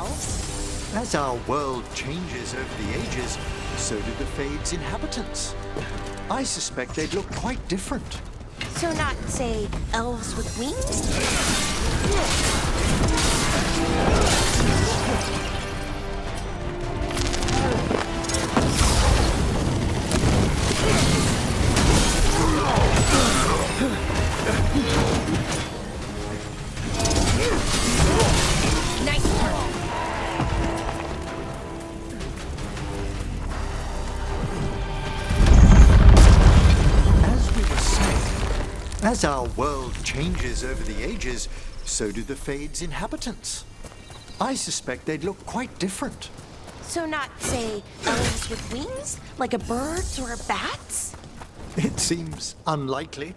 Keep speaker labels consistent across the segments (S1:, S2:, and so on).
S1: elves?
S2: As our world changes over the ages, so do the Fade's inhabitants. I suspect they'd look quite different.
S1: So not, say, elves with wings? Nice turn.
S2: As we were saying, as our world changes over the ages, so do the Fade's inhabitants. I suspect they'd look quite different.
S1: So not, say, elves with wings? Like a bird's or a bat's?
S2: It seems unlikely.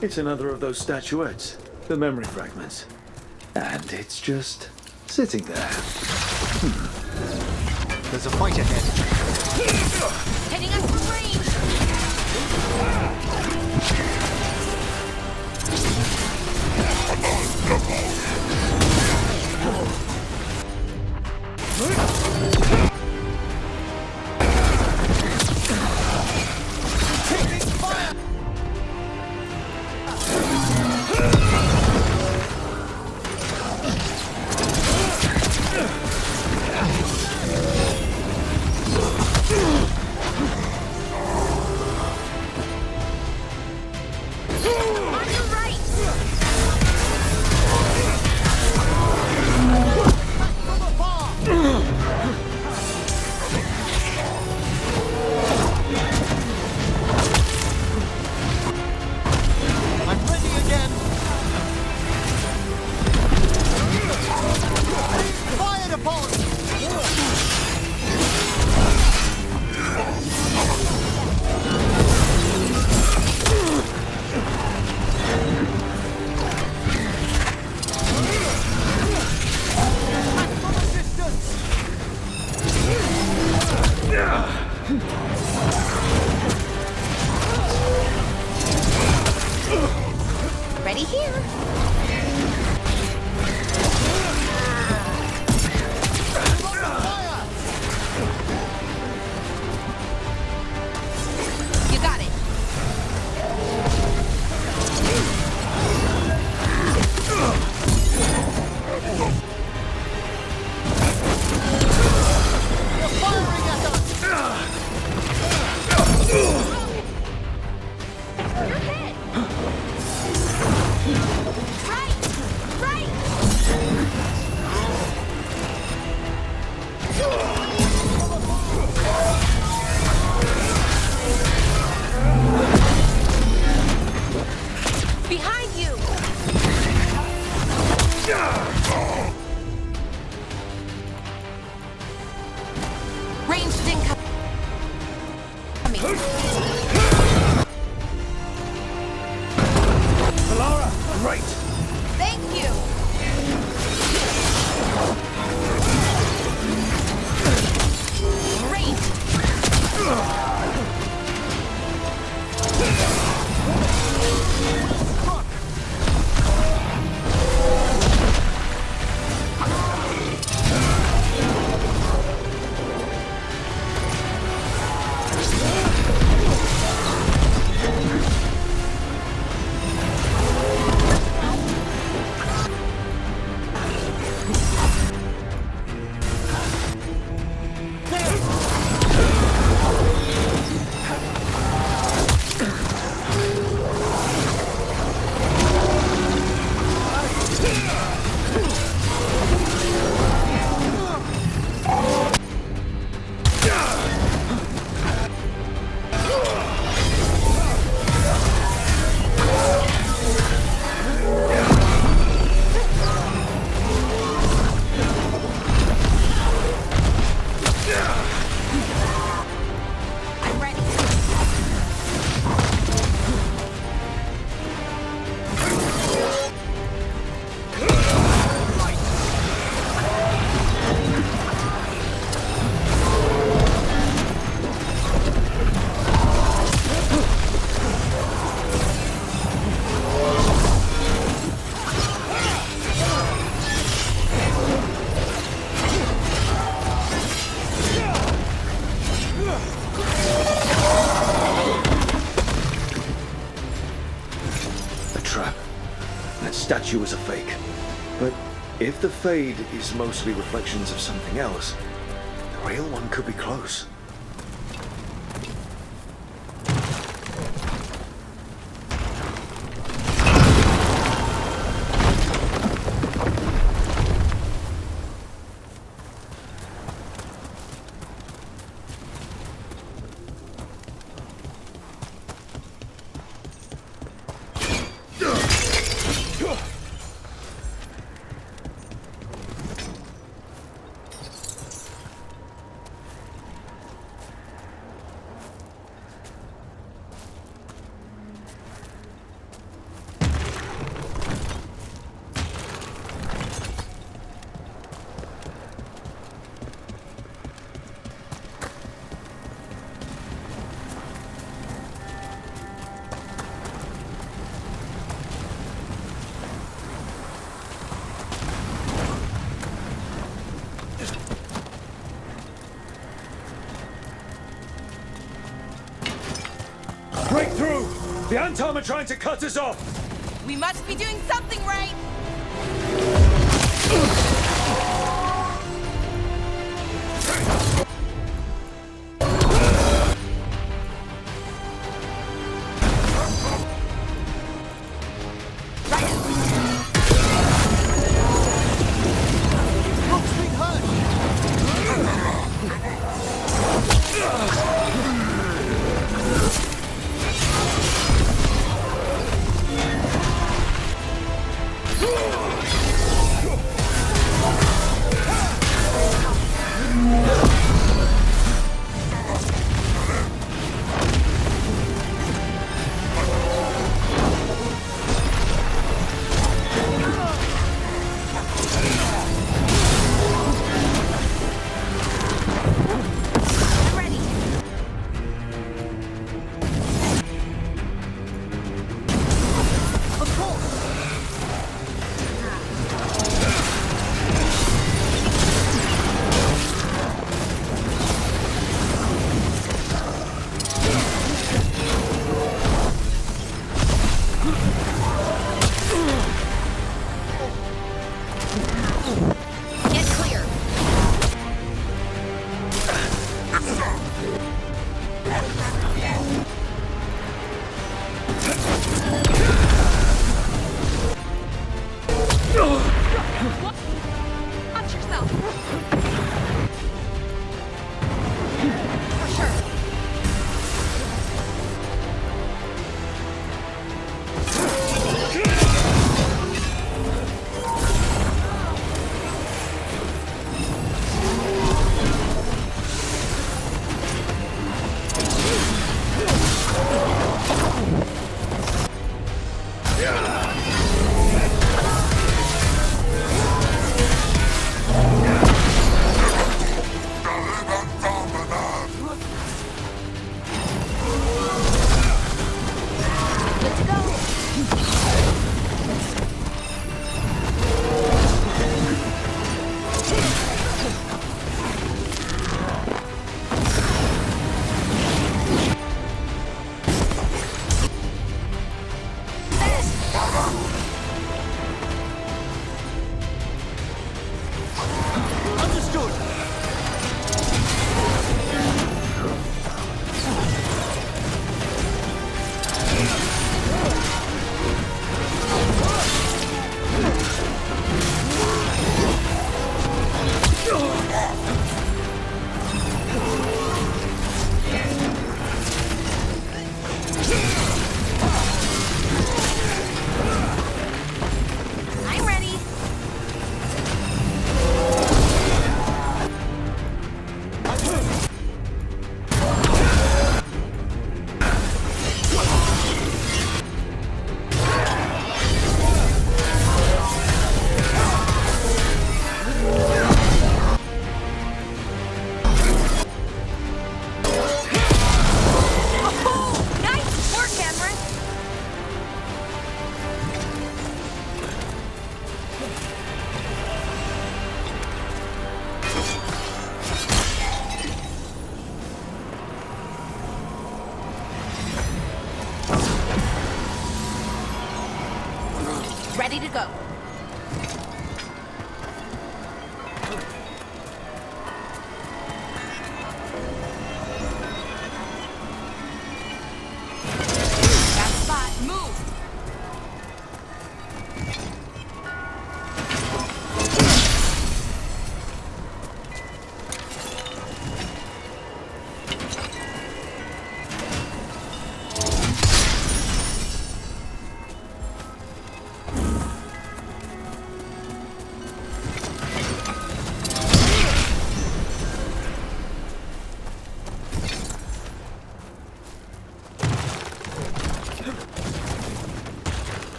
S3: It's another of those statuettes, the memory fragments. And it's just sitting there.
S2: There's a fight ahead.
S1: Hitting us from
S3: statue was a fake. But if the Fade is mostly reflections of something else, the real one could be close.
S4: Break through! The Antaam are trying to cut us off!
S5: We must be doing something right!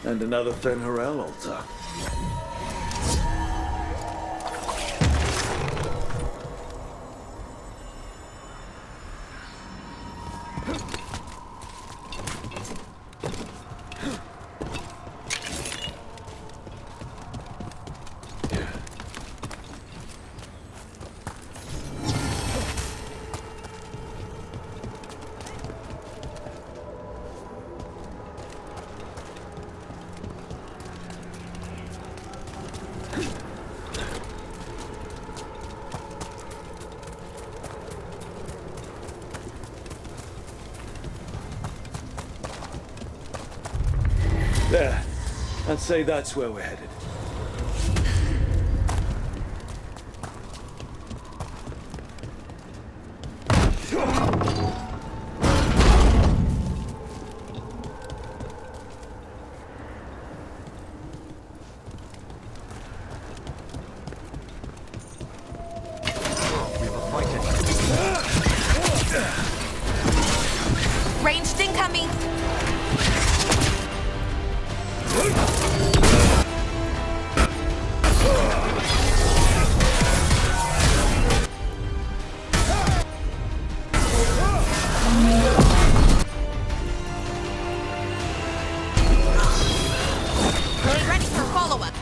S3: And another Fen'Harel altar. There. I'd say that's where we're headed.
S5: Ranged incoming! Ready for follow-up.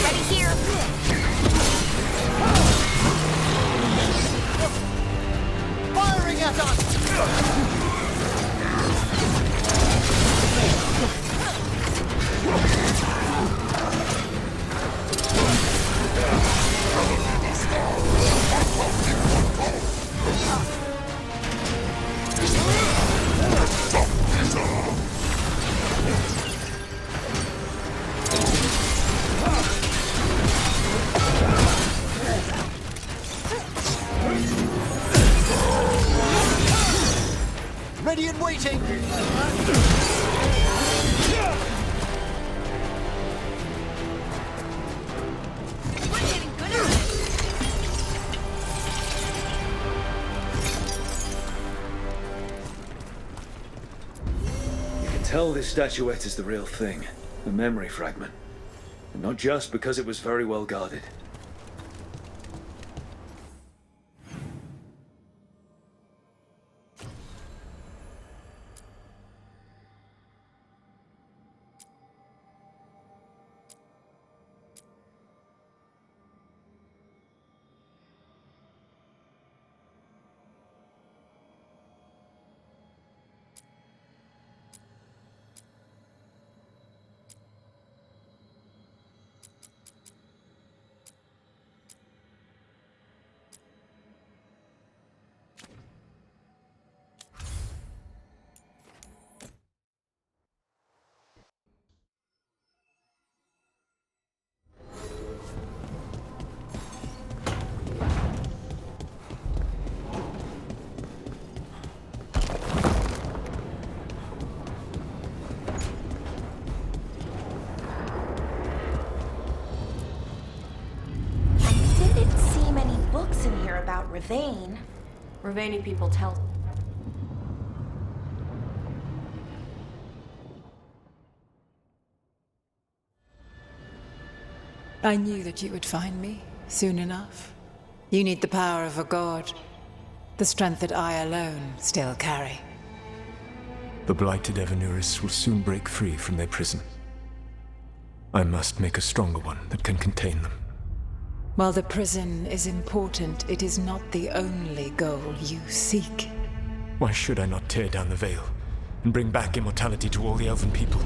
S5: Ready here.
S2: Firing at us! Ready and waiting!
S5: We're getting good at this.
S3: You can tell this statuette is the real thing. A memory fragment. And not just because it was very well guarded.
S1: About Ravain. Ravani people tell.
S6: I knew that you would find me soon enough. You need the power of a god, the strength that I alone still carry.
S7: The blighted Evanuris will soon break free from their prison. I must make a stronger one that can contain them.
S6: While the prison is important, it is not the only goal you seek.
S7: Why should I not tear down the veil and bring back immortality to all the elven people?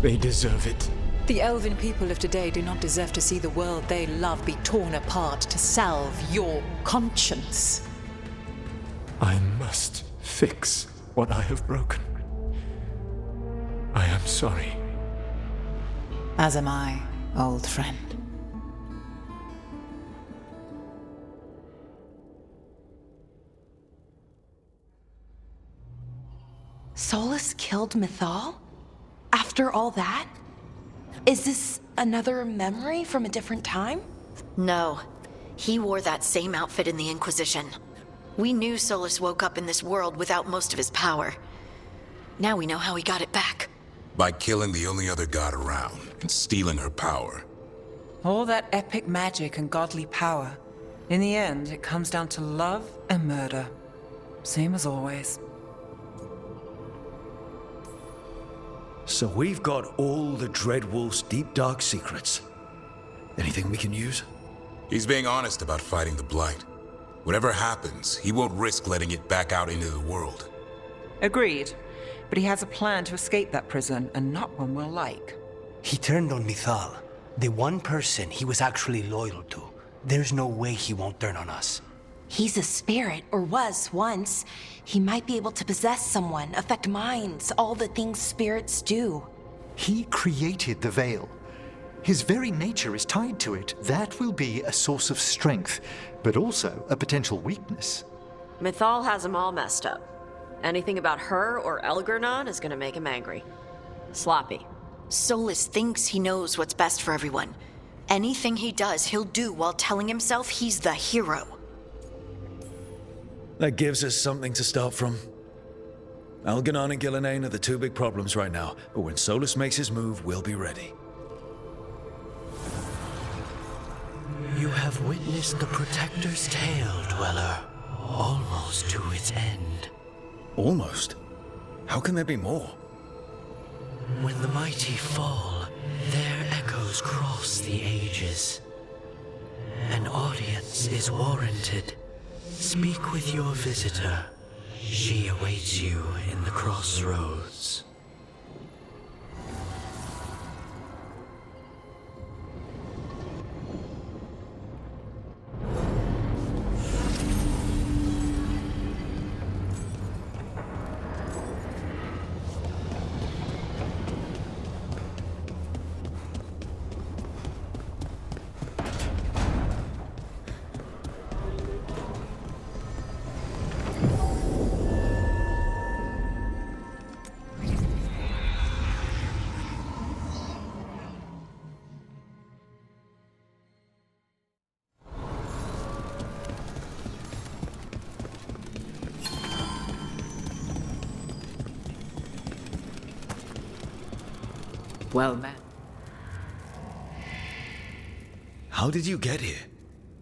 S7: They deserve it.
S6: The elven people of today do not deserve to see the world they love be torn apart to salve your conscience.
S7: I must fix what I have broken. I am sorry.
S6: As am I, old friend.
S1: Solus killed Mythal? After all that? Is this another memory from a different time?
S8: No. He wore that same outfit in the Inquisition. We knew Solus woke up in this world without most of his power. Now we know how he got it back.
S9: By killing the only other god around and stealing her power.
S10: All that epic magic and godly power. In the end, it comes down to love and murder. Same as always.
S4: So we've got all the Dreadwolf's deep dark secrets. Anything we can use?
S9: He's being honest about fighting the Blight. Whatever happens, he won't risk letting it back out into the world.
S10: Agreed. But he has a plan to escape that prison, and not one we'll like.
S11: He turned on Mythal, the one person he was actually loyal to. There's no way he won't turn on us.
S1: He's a spirit, or was once. He might be able to possess someone, affect minds, all the things spirits do.
S2: He created the Veil. His very nature is tied to it. That will be a source of strength, but also a potential weakness.
S12: Mythal has him all messed up. Anything about her or Elgernon is gonna make him angry. Sloppy.
S8: Solus thinks he knows what's best for everyone. Anything he does, he'll do while telling himself he's the hero.
S3: That gives us something to start from. Algernon and Gillenane are the two big problems right now, but when Solus makes his move, we'll be ready.
S11: You have witnessed the Protector's tale, Dweller, almost to its end.
S3: Almost? How can there be more?
S11: When the mighty fall, their echoes cross the ages. An audience is warranted. Speak with your visitor. She awaits you in the crossroads.
S10: Well met.
S3: How did you get here?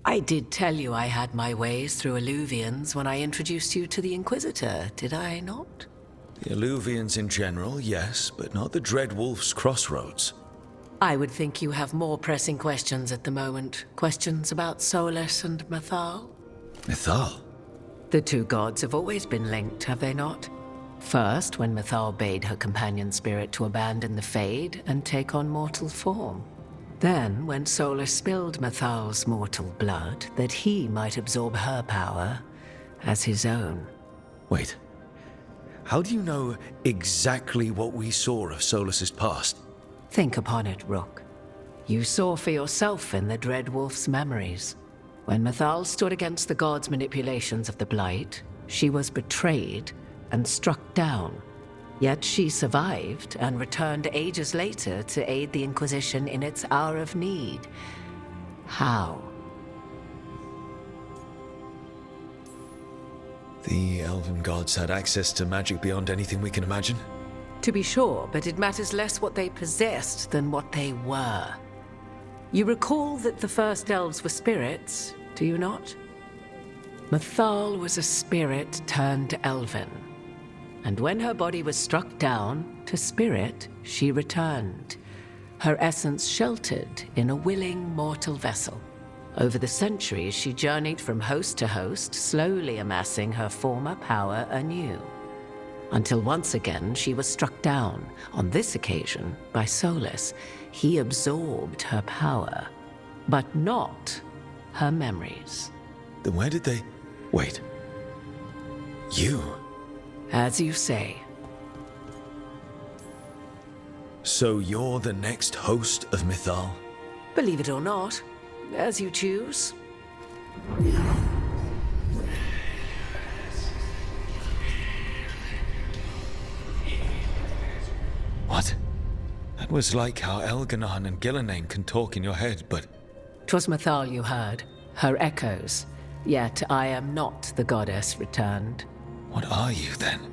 S13: I did tell you I had my ways through Illuvians when I introduced you to the Inquisitor, did I not?
S3: The Illuvians in general, yes, but not the Dreadwolf's crossroads.
S13: I would think you have more pressing questions at the moment. Questions about Solus and Mythal?
S3: Mythal?
S13: The two gods have always been linked, have they not? First, when Mythal bade her companion spirit to abandon the Fade and take on mortal form. Then, when Solus spilled Mythal's mortal blood, that he might absorb her power as his own.
S3: Wait. How do you know exactly what we saw of Solus's past?
S13: Think upon it, Rook. You saw for yourself in the Dreadwolf's memories. When Mythal stood against the gods' manipulations of the Blight, she was betrayed and struck down. Yet she survived and returned ages later to aid the Inquisition in its hour of need. How?
S3: The elven gods had access to magic beyond anything we can imagine?
S13: To be sure, but it matters less what they possessed than what they were. You recall that the first elves were spirits, do you not? Mythal was a spirit turned elven. And when her body was struck down, to spirit, she returned. Her essence sheltered in a willing mortal vessel. Over the centuries, she journeyed from host to host, slowly amassing her former power anew. Until once again, she was struck down, on this occasion, by Solus. He absorbed her power, but not her memories.
S3: Then where did they... Wait.
S4: You?
S13: As you say.
S4: So you're the next host of Mythal?
S13: Believe it or not, as you choose.
S4: What? That was like how Elganon and Gillenane can talk in your head, but...
S13: 'Twas Mythal you heard, her echoes. Yet I am not the goddess returned.
S4: What are you, then?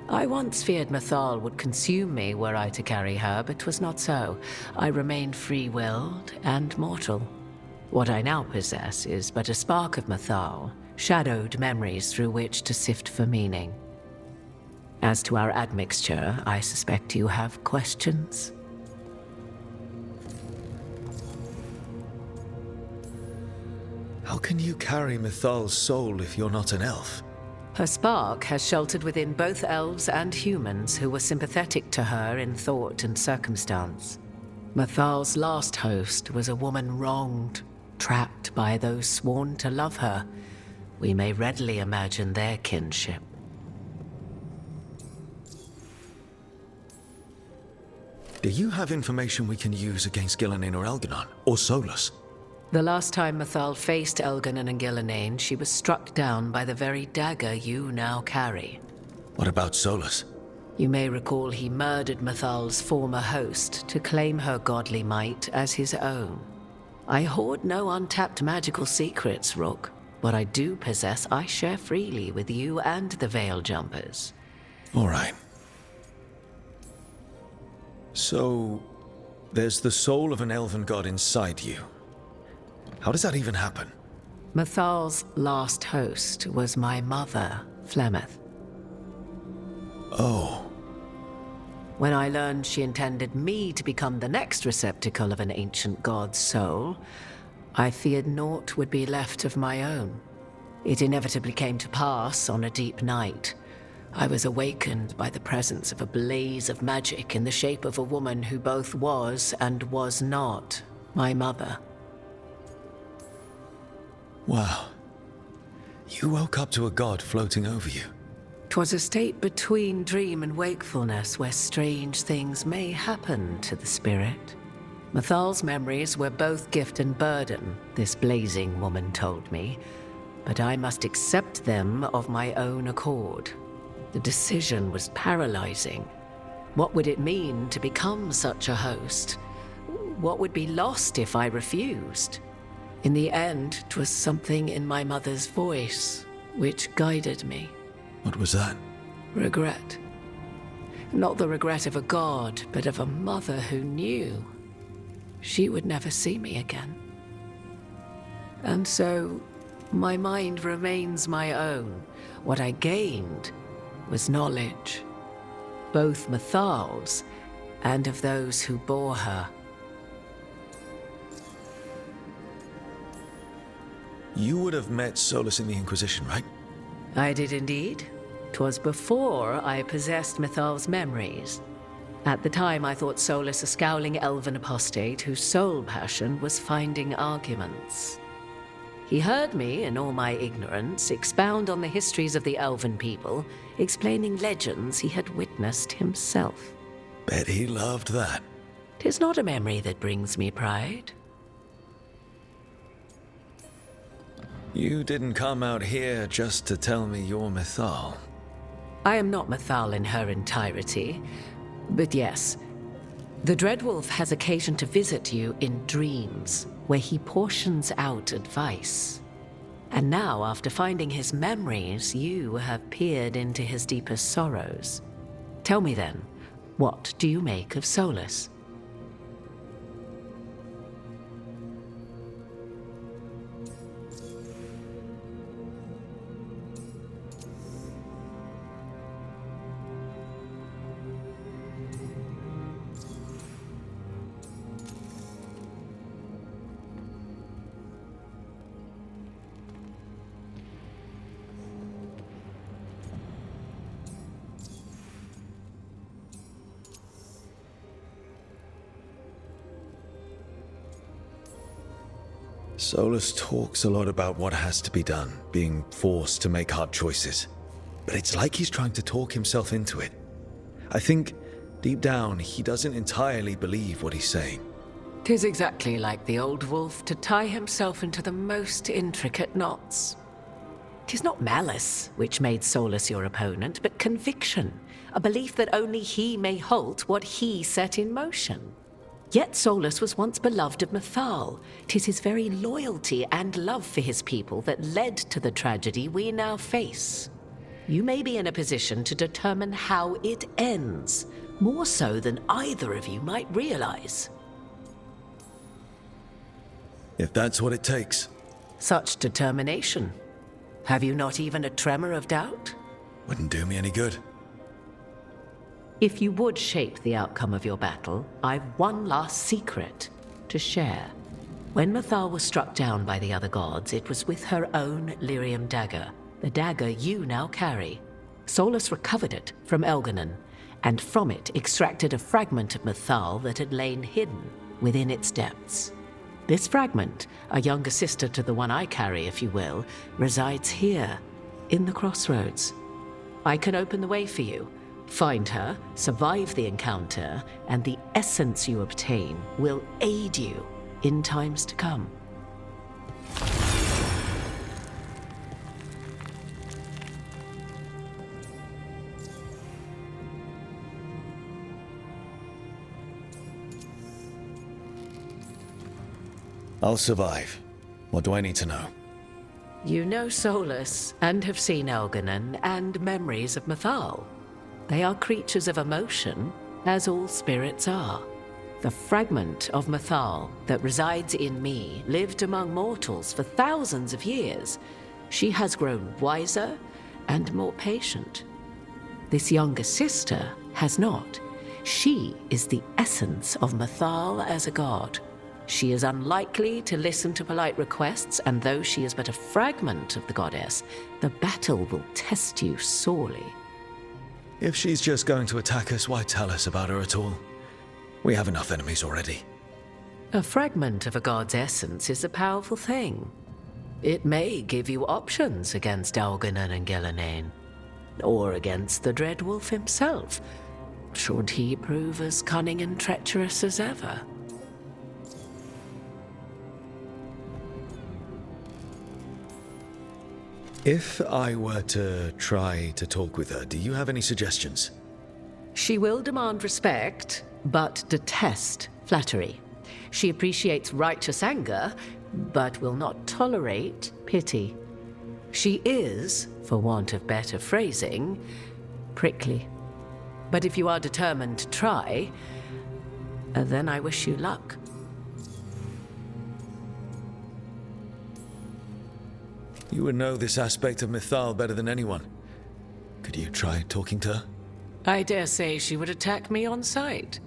S13: I once feared Mythal would consume me were I to carry her, but 'twas not so. I remained free-willed and mortal. What I now possess is but a spark of Mythal, shadowed memories through which to sift for meaning. As to our admixture, I suspect you have questions.
S4: How can you carry Mythal's soul if you're not an elf?
S13: Her spark has sheltered within both elves and humans who were sympathetic to her in thought and circumstance. Mythal's last host was a woman wronged, trapped by those sworn to love her. We may readily imagine their kinship.
S4: Do you have information we can use against Gillenane or Elganon, or Solus?
S13: The last time Mythal faced Elganon and Gillenane, she was struck down by the very dagger you now carry.
S4: What about Solus?
S13: You may recall he murdered Mythal's former host to claim her godly might as his own. I hoard no untapped magical secrets, Rook. What I do possess, I share freely with you and the Veil Jumpers.
S4: All right. So, there's the soul of an elven god inside you. How does that even happen?
S13: Mythal's last host was my mother, Flemeth.
S4: Oh.
S13: When I learned she intended me to become the next receptacle of an ancient god's soul, I feared naught would be left of my own. It inevitably came to pass on a deep night. I was awakened by the presence of a blaze of magic in the shape of a woman who both was and was not my mother.
S4: Wow. You woke up to a god floating over you.
S13: 'Twas a state between dream and wakefulness where strange things may happen to the spirit. Mythal's memories were both gift and burden, this blazing woman told me, but I must accept them of my own accord. The decision was paralyzing. What would it mean to become such a host? What would be lost if I refused? In the end, 'twas something in my mother's voice which guided me.
S4: What was that?
S13: Regret. Not the regret of a god, but of a mother who knew she would never see me again. And so, my mind remains my own. What I gained was knowledge, both Mythal's and of those who bore her.
S4: You would have met Solus in the Inquisition, right?
S13: I did indeed. 'Twas before I possessed Mythal's memories. At the time, I thought Solus a scowling elven apostate whose sole passion was finding arguments. He heard me, in all my ignorance, expound on the histories of the elven people, explaining legends he had witnessed himself.
S4: Bet he loved that.
S13: 'Tis not a memory that brings me pride.
S4: You didn't come out here just to tell me you're Mythal.
S13: I am not Mythal in her entirety, but yes, the Dreadwolf has occasion to visit you in dreams, where he portions out advice. And now, after finding his memories, you have peered into his deepest sorrows. Tell me then, what do you make of Solus?
S4: Solus talks a lot about what has to be done, being forced to make hard choices. but it's like he's trying to talk himself into it. I think, deep down, he doesn't entirely believe what he's saying.
S13: 'Tis exactly like the old wolf to tie himself into the most intricate knots. 'Tis not malice which made Solus your opponent, but conviction, a belief that only he may halt what he set in motion. Yet Solus was once beloved of Mythal. 'Tis his very loyalty and love for his people that led to the tragedy we now face. You may be in a position to determine how it ends, more so than either of you might realize.
S4: If that's what it takes.
S13: Such determination. Have you not even a tremor of doubt?
S4: Wouldn't do me any good.
S13: If you would shape the outcome of your battle, I've one last secret to share. When Mythal was struck down by the other gods, it was with her own lyrium dagger, the dagger you now carry. Solus recovered it from Elganon, and from it extracted a fragment of Mythal that had lain hidden within its depths. This fragment, a younger sister to the one I carry, if you will, resides here, in the crossroads. I can open the way for you. Find her, survive the encounter, and the essence you obtain will aid you in times to come.
S4: I'll survive. What do I need to know?
S13: You know Solus, and have seen Elganon, and memories of Mythal. They are creatures of emotion, as all spirits are. The fragment of Mythal that resides in me lived among mortals for thousands of years. She has grown wiser and more patient. This younger sister has not. She is the essence of Mythal as a god. She is unlikely to listen to polite requests, and though she is but a fragment of the goddess, the battle will test you sorely.
S4: If she's just going to attack us, why tell us about her at all? We have enough enemies already.
S13: A fragment of a god's essence is a powerful thing. It may give you options against Elganon and Ghilanane, or against the Dread Wolf himself, should he prove as cunning and treacherous as ever.
S4: If I were to try to talk with her, do you have any suggestions?
S13: She will demand respect, but detest flattery. She appreciates righteous anger, but will not tolerate pity. She is, for want of better phrasing, prickly. But if you are determined to try, then I wish you luck.
S4: You would know this aspect of Mythal better than anyone. Could you try talking to her?
S13: I dare say she would attack me on sight.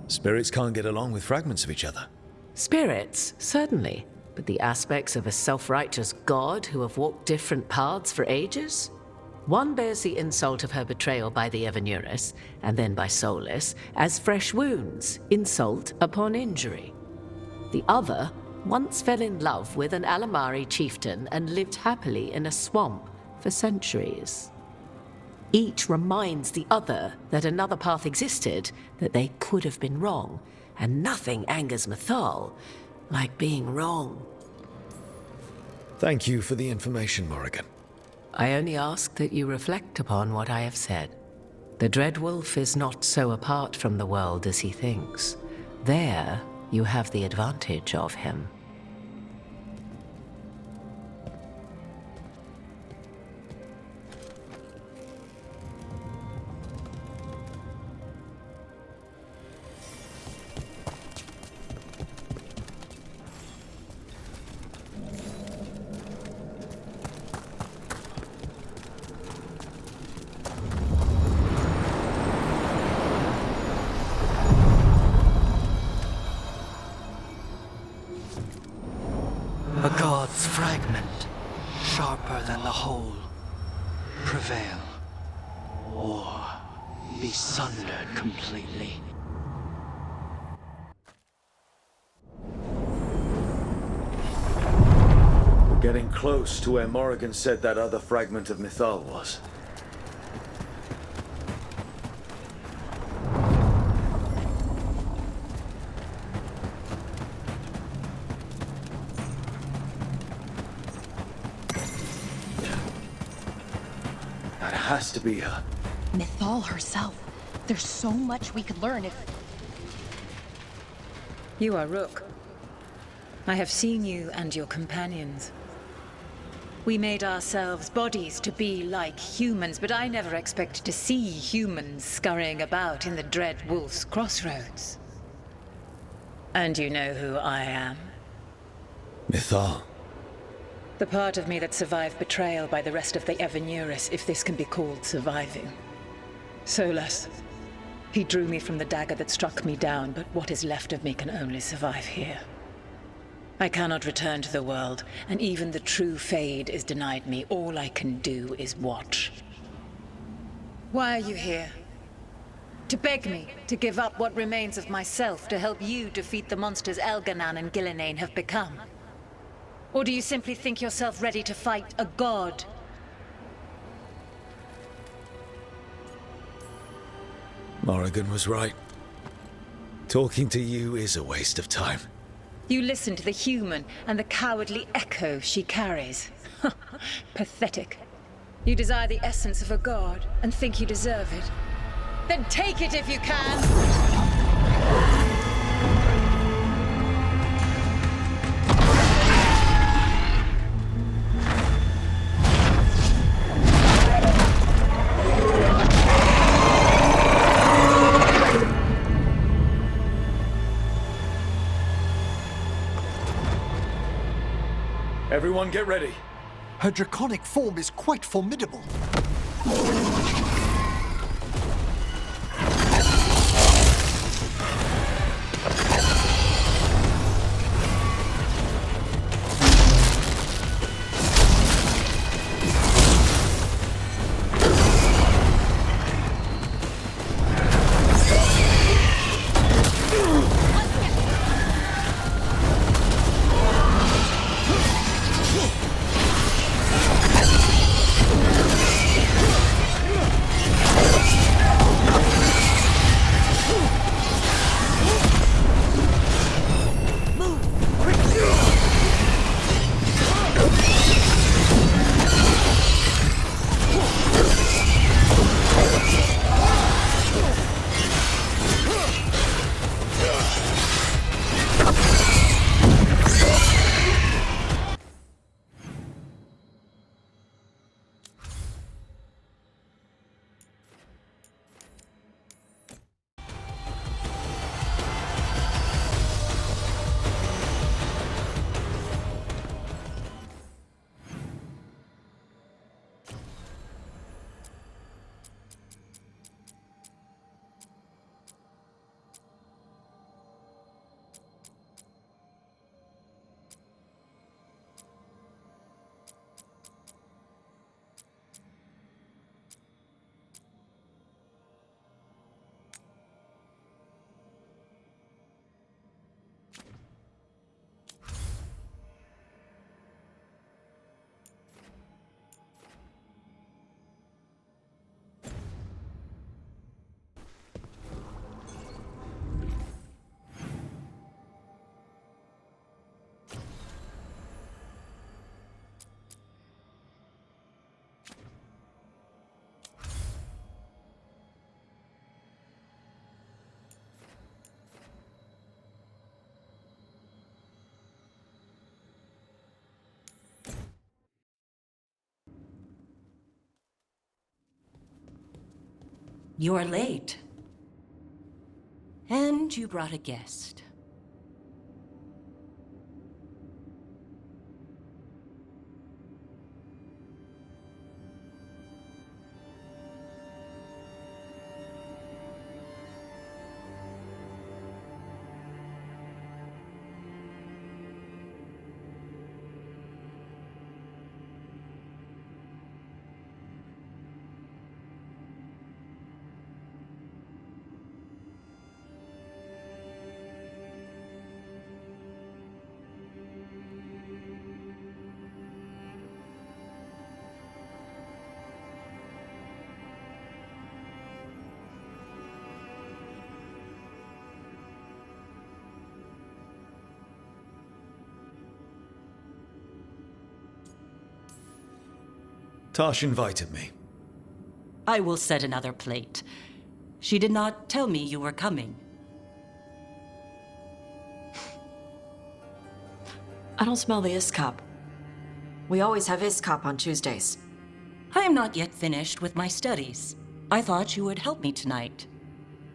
S4: Spirits can't get along with fragments of each other.
S13: Spirits, certainly. But the aspects of a self-righteous god who have walked different paths for ages? One bears the insult of her betrayal by the Evanurus, and then by Solus, as fresh wounds, insult upon injury. The other once fell in love with an Alamari chieftain and lived happily in a swamp for centuries. Each reminds the other that another path existed, that they could have been wrong, and nothing angers Mythal like being wrong.
S4: Thank you for the information, Morrigan.
S13: I only ask that you reflect upon what I have said. The Dread Wolf is not so apart from the world as he thinks. There, you have the advantage of him.
S11: A god's fragment, sharper than the whole. Prevail, or be sundered completely.
S3: We're getting close to where Morrigan said that other fragment of Mythal was. has to be her.
S1: Mythal herself. There's so much we could learn if...
S6: You are Rook. I have seen you and your companions. We made ourselves bodies to be like humans, but I never expected to see humans scurrying about in the Dread Wolf's crossroads. And you know who I am?
S4: Mythal.
S6: The part of me that survived betrayal by the rest of the Evanuris, if this can be called surviving. Solus. He drew me from the dagger that struck me down, but what is left of me can only survive here. I cannot return to the world, and even the true Fade is denied me. All I can do is watch. Why are you here? To beg me to give up what remains of myself to help you defeat the monsters Elganan and Gillinane have become? Or do you simply think yourself ready to fight a god?
S4: Morrigan was right. Talking to you is a waste of time.
S6: You listen to the human and the cowardly echo she carries. Pathetic. You desire the essence of a god and think you deserve it. Then take it if you can!
S3: Everyone get ready.
S2: Her draconic form is quite formidable.
S14: You're late. And you brought a guest.
S4: Tash invited me.
S14: I will set another plate. She did not tell me you were coming.
S12: I don't smell the Iskop. We always have Iskop on Tuesdays.
S14: I am not yet finished with my studies. I thought you would help me tonight.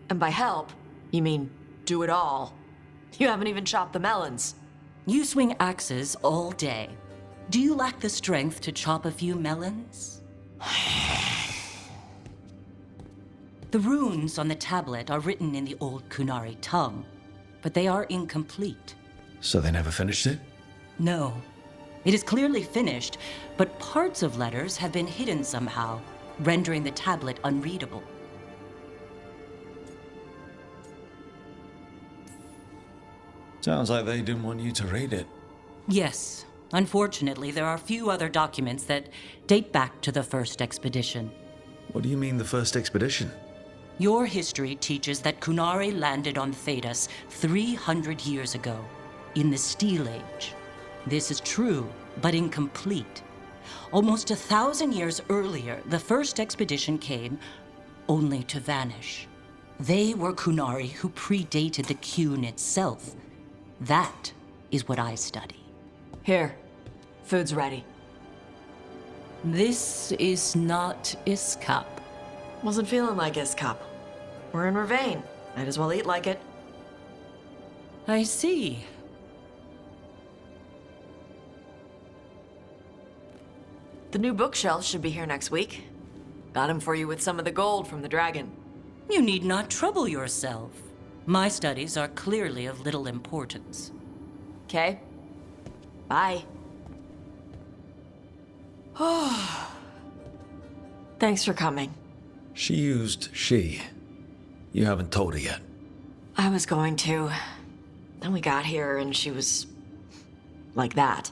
S12: And by help, you mean do it all. You haven't even chopped the melons.
S14: You swing axes all day. Do you lack the strength to chop a few melons? The runes on the tablet are written in the old Kunari tongue, but they are incomplete.
S4: So they never finished it?
S14: No. It is clearly finished, but parts of letters have been hidden somehow, rendering the tablet unreadable.
S4: Sounds like they didn't want you to read it.
S14: Yes. Unfortunately, there are few other documents that date back to the first expedition.
S4: What do you mean, the first expedition?
S14: Your history teaches that Kunari landed on Thedas 300 years ago, in the Steel Age. This is true, but incomplete. Almost 1,000 years earlier, the first expedition came, only to vanish. They were Kunari who predated the Qun itself. That is what I study.
S12: Here, food's ready.
S14: This is not Iskop.
S12: Wasn't feeling like Iskop. We're in Ravane. Might as well eat like it.
S14: I see.
S12: The new bookshelves should be here next week. Got him for you with some of the gold from the dragon.
S14: You need not trouble yourself. My studies are clearly of little importance.
S12: Okay. Bye. Thanks for coming.
S4: She used she. You haven't told her yet.
S12: I was going to. Then we got here and she was like that.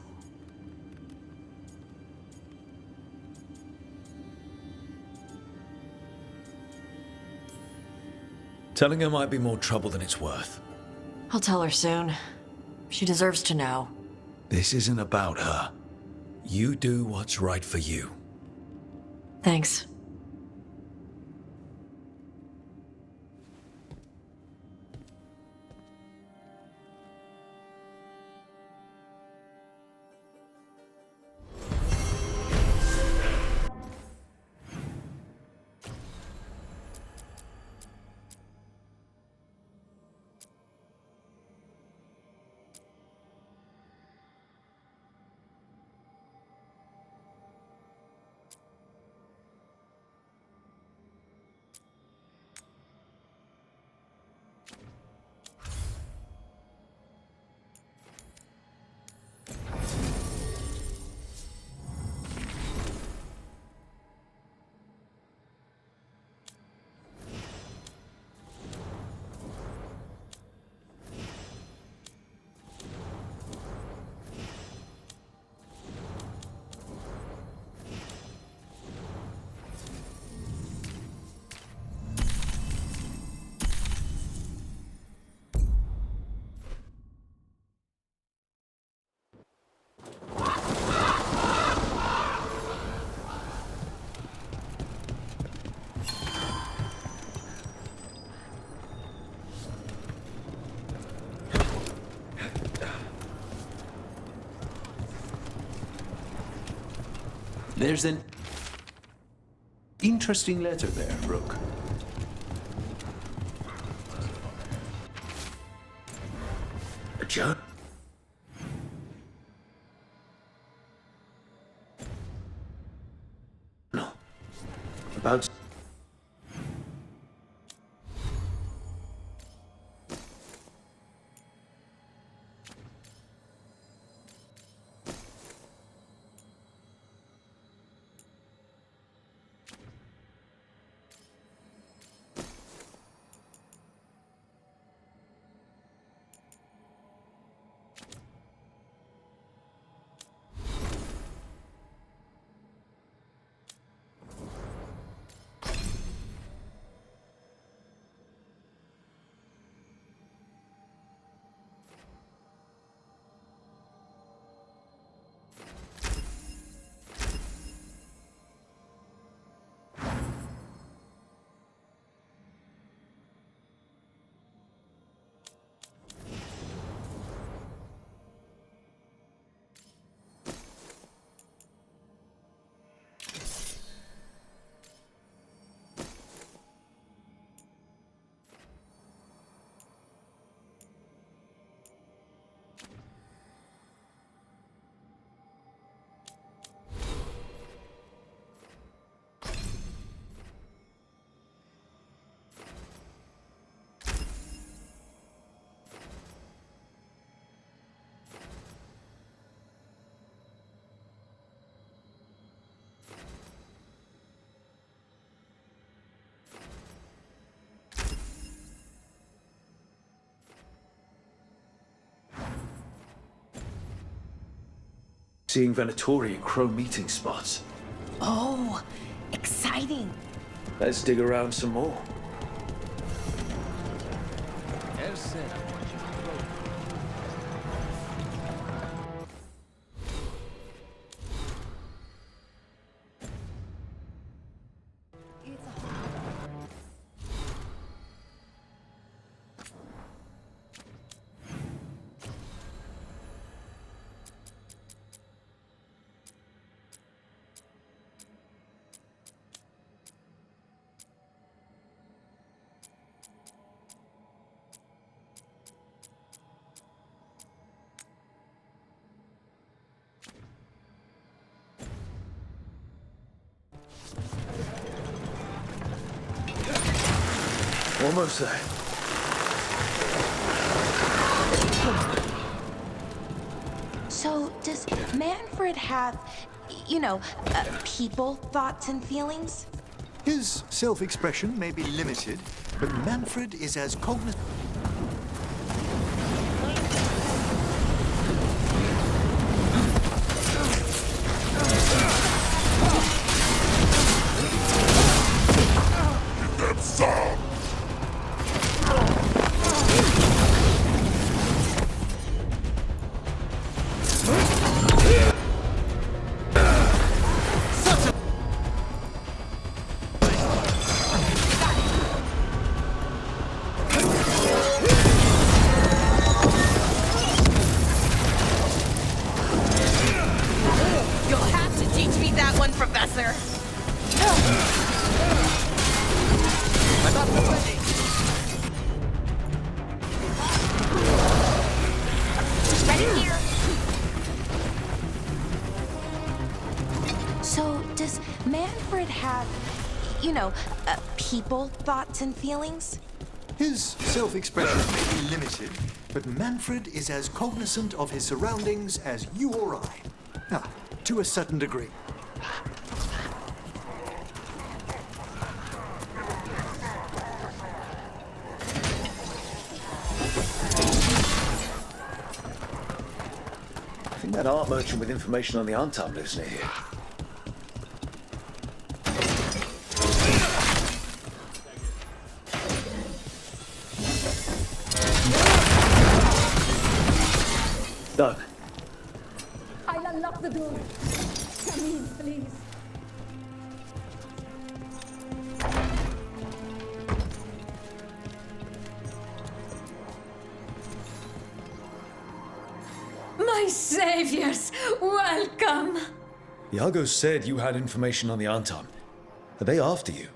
S4: Telling her might be more trouble than it's worth.
S12: I'll tell her soon. She deserves to know.
S4: This isn't about her. You do what's right for you.
S12: Thanks.
S7: There's an interesting letter there, Rook. A journal? No. About...
S3: seeing Venatori and Crow meeting spots.
S1: Oh, exciting.
S3: Let's dig around some more. Almost there.
S1: So, does Manfred have, people, thoughts, and feelings?
S2: His self-expression may be limited, but Manfred is as cognizant.
S1: People, thoughts, and feelings?
S2: His self-expression may be limited, but Manfred is as cognizant of his surroundings as you or I. To a certain degree.
S3: I think that art merchant with information on the Antaam lives near here. Done.
S15: I'll unlock the door. Come in, please. My saviors, welcome.
S4: Iago said you had information on the Antaam. Are they after you?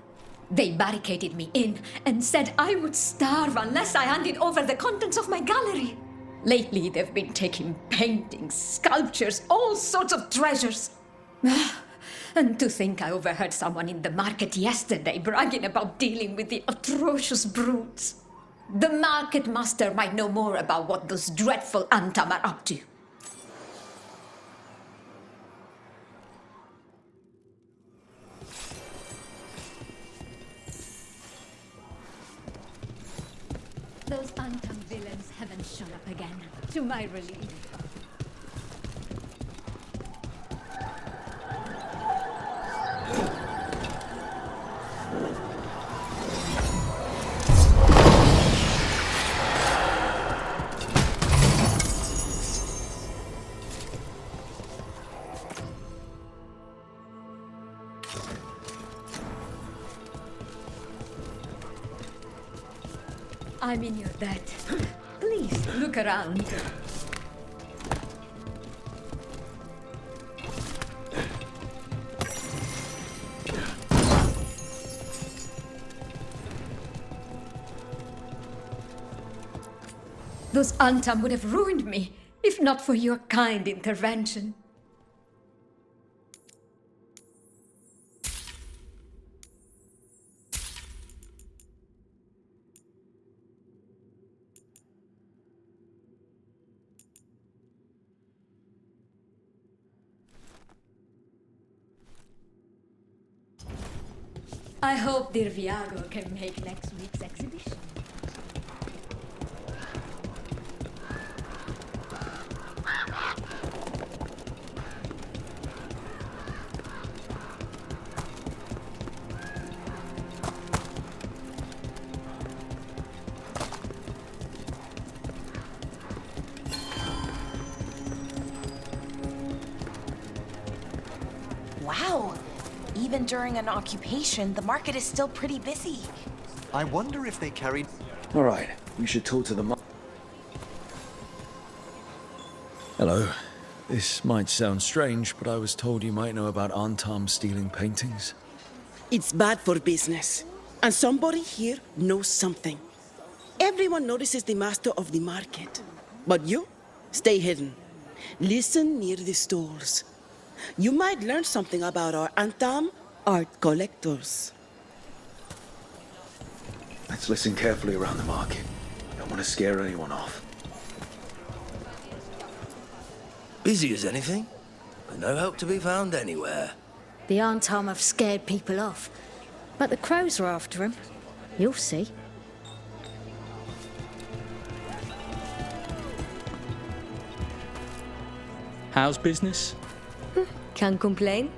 S15: They barricaded me in and said I would starve unless I handed over the contents of my gallery. Lately, they've been taking paintings, sculptures, all sorts of treasures. And to think I overheard someone in the market yesterday bragging about dealing with the atrocious brutes. The market master might know more about what those dreadful Antaam are up to. Those Antaam villains haven't shown up again, to my relief. I'm in your debt. Please, look around. Those Antaam would have ruined me, if not for your kind intervention. I hope dear Viago can make next week's exhibition.
S1: even during an occupation, the market is still pretty busy.
S2: I wonder if they carried...
S3: All right, we should talk to the Hello. This might sound strange, but I was told you might know about Antaam stealing paintings.
S16: It's bad for business. And somebody here knows something. Everyone notices the master of the market. But you, stay hidden. Listen near the stalls. You might learn something about our Antaam art collectors.
S3: Let's listen carefully around the market. I don't want to scare anyone off.
S17: Busy as anything, but no help to be found anywhere.
S15: The Antaam have scared people off, but the crows are after him. You'll see.
S18: How's business?
S15: Can't complain.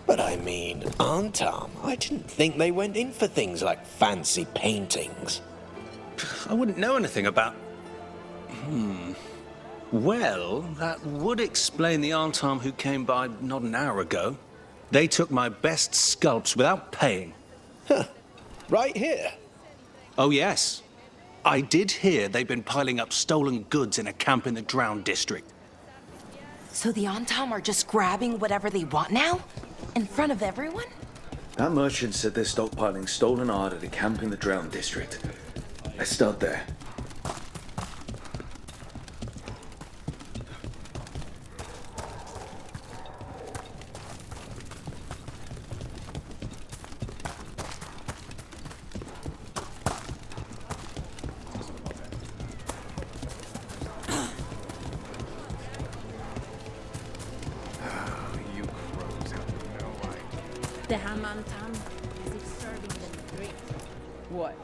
S17: But I mean, Antaam, I didn't think they went in for things like fancy paintings.
S18: I wouldn't know anything about... Well, that would explain the Antaam who came by not an hour ago. They took my best sculpts without paying.
S17: Huh. Right here?
S18: Oh, yes. I did hear they've been piling up stolen goods in a camp in the Drowned district.
S1: So the Antaam are just grabbing whatever they want now? In front of everyone?
S3: That merchant said they're stockpiling stolen art at a camp in the Drowned district. Let's start there.
S15: The ham Antaam is serving them drink.
S6: What?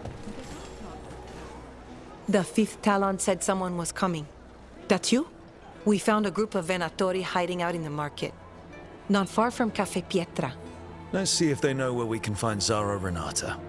S6: The fifth Talon said someone was coming. That's you? We found a group of Venatori hiding out in the market. Not far from Cafe Pietra.
S4: Let's see if they know where we can find Zara Renata.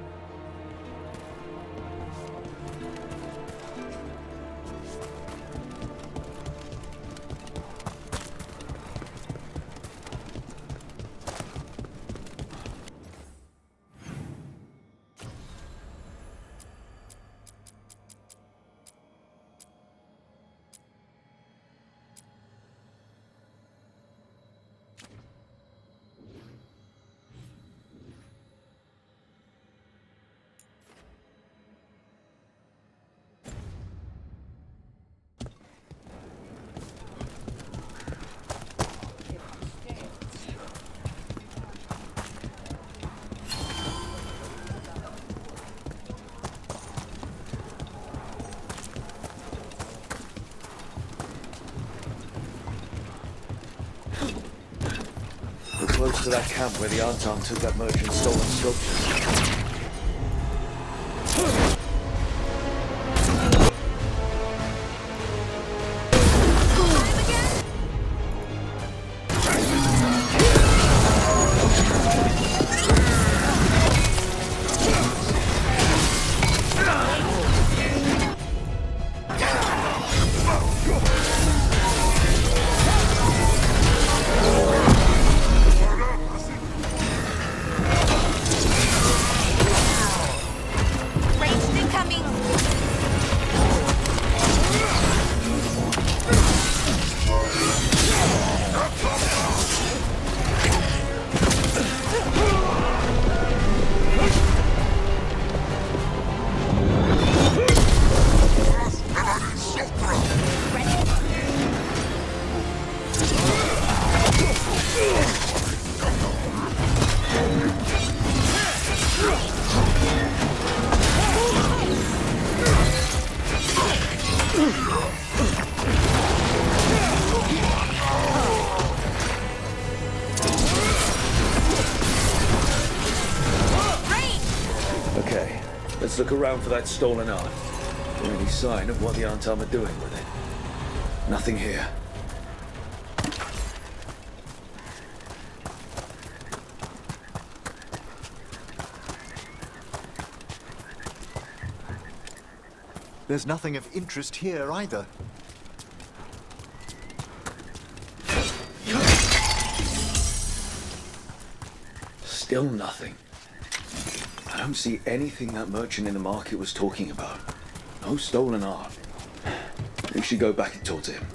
S3: We're close to that camp where the Antaam took that merchant's stolen sculptures. Okay, let's look around for that stolen art. Is there any sign of what the Antaam are doing with it? Nothing here.
S2: There's nothing of interest here either.
S3: Still nothing. I don't see anything that merchant in the market was talking about. No stolen art. We should go back and talk to him.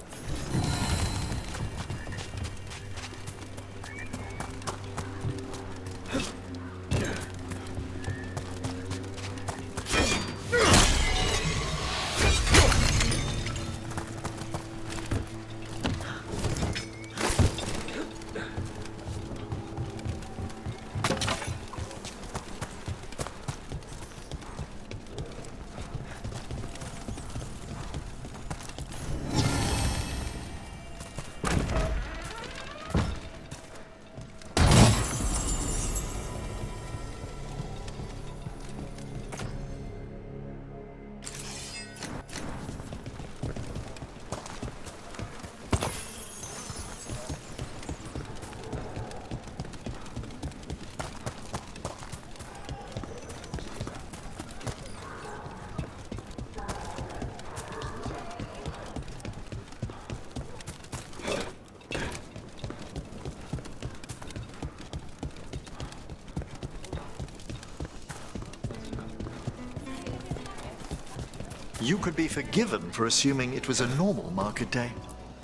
S2: You could be forgiven for assuming it was a normal market day.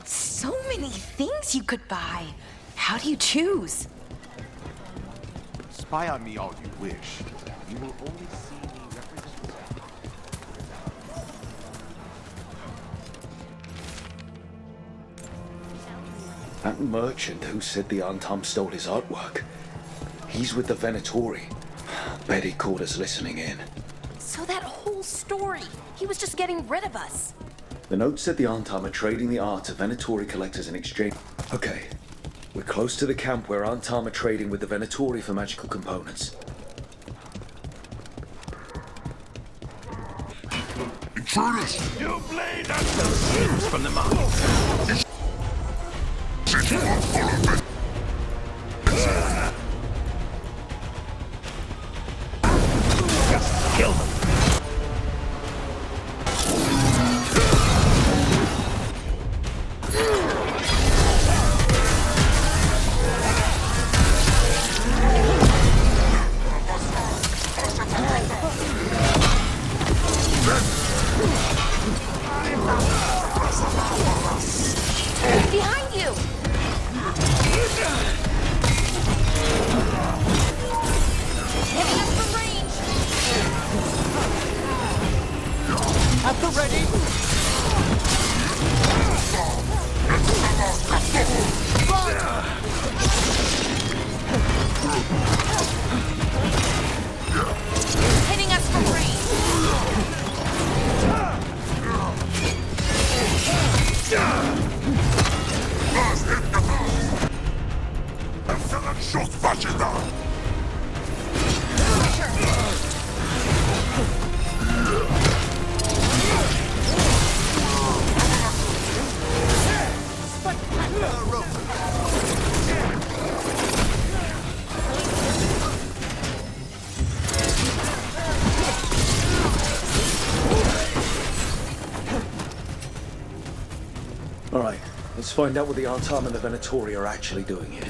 S1: So many things you could buy. How do you choose?
S19: Spy on me all you wish. You will only see me represent.
S3: That merchant who said the Antaam stole his artwork. He's with the Venatori. Bet he caught us listening in.
S1: So that whole story, he was just getting rid of us.
S3: The note said the Antaam are trading the art to Venatori collectors in exchange. Okay, we're close to the camp where Antaam are trading with the Venatori for magical components.
S19: Intruders! You blade at the sins from the market! Just kill them!
S1: Behind you! Hitting us from range!
S2: At the ready!
S1: Hitting us from range!
S3: All right, let's find out what the Antaam and the Venatori are actually doing here.